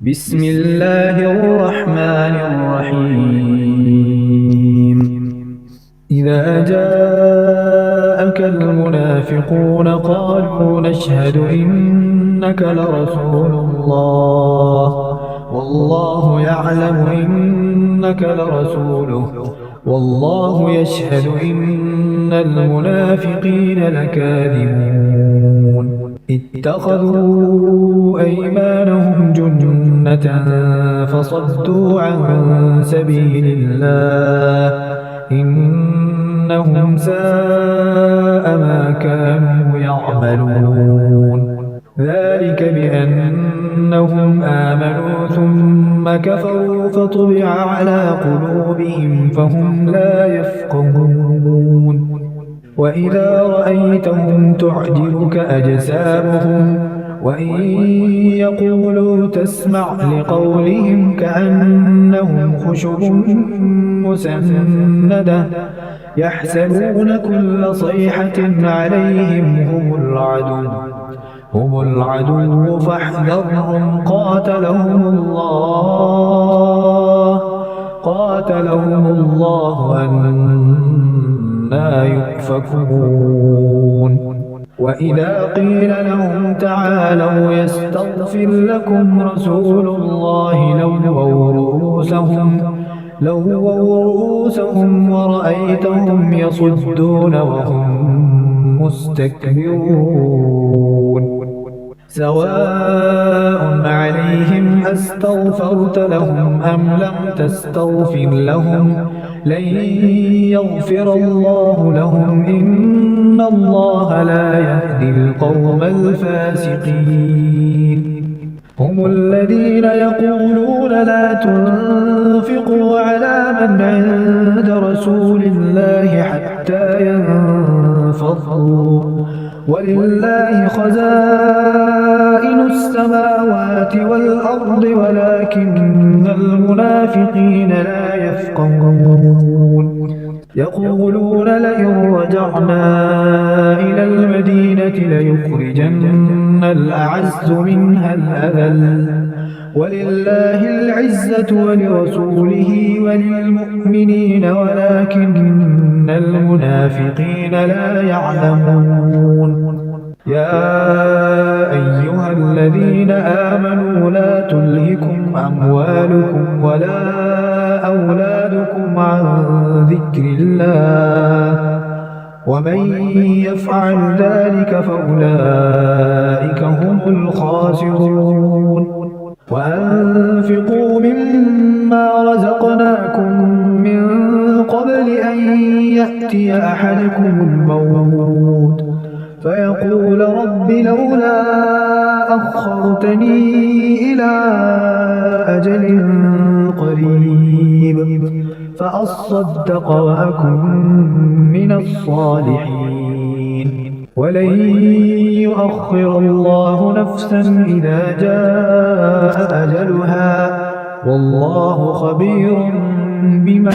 بسم الله الرحمن الرحيم. إذا جاءك المنافقون قالوا نشهد إنك لرسول الله والله يعلم إنك لرسوله والله يشهد إن المنافقين لكاذبون. اتخذوا أيمانهم جنة فصدوا عن سبيل الله إنهم ساء ما كانوا يعملون. ذلك بأنهم آمنوا ثم كفروا فطبع على قلوبهم فهم لا يفقهون. وإذا رأيتهم تعجبك أجسامهم وإن يقولوا تسمع لقولهم كأنهم خشب مسندة يحسبون كل صيحة عليهم هم العدو فاحذرهم قاتلهم الله أنى يؤفكون. وإذا قيل لهم تعالوا يستغفر لكم رسول الله لووا رؤوسهم ورأيتهم يصدون وهم مستكبرون. سواء عليهم أستغفرت لهم أم لم تستغفر لهم لن يغفر الله لهم إن الله لا يهدي القوم الفاسقين. هم الذين يقولون لا تنفقوا على من عند رسول الله حتى ينفضوا ولله خزائن السماوات والأرض ولكن المنافقين لا يفقهون. يقولون لئن رجعنا إلى المدينة ليخرجن الأعز منها الأذل ولله العزة ولرسوله وللمؤمنين ولكن المنافقين لا يعلمون. يا أيها الذين آمنوا لا تلهكم أموالكم ولا أولادكم عن ذكر الله ومن يفعل ذلك فأولئك هم الخاسرون. وأنفقوا مما رزقناكم من قبل أن يأتي أحدكم الموت فيقول رب لولا أخرتني إلى أجل قريب فأصدق وأكن من الصالحين ولن يؤخر الله نفسا إذا جاء أجلها والله خبير بما